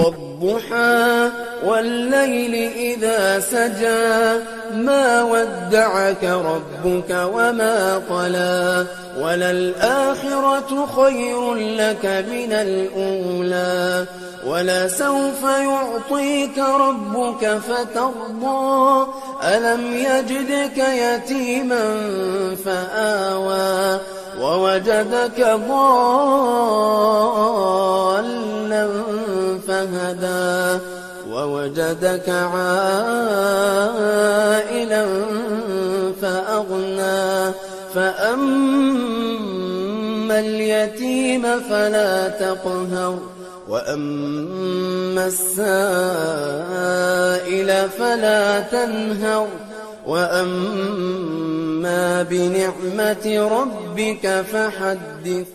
والضحى والليل إذا سجى ما ودعك ربك وما قلى وللآخرة خير لك من الأولى ولسوف يعطيك ربك فترضى ألم يجدك يتيما فآوى ووجدك ضالا فهدى ووجدك عائلا فأغنى فأما اليتيم فلا تقهر وأما السائل فلا تنهر وأما بنعمة ربك فحدث.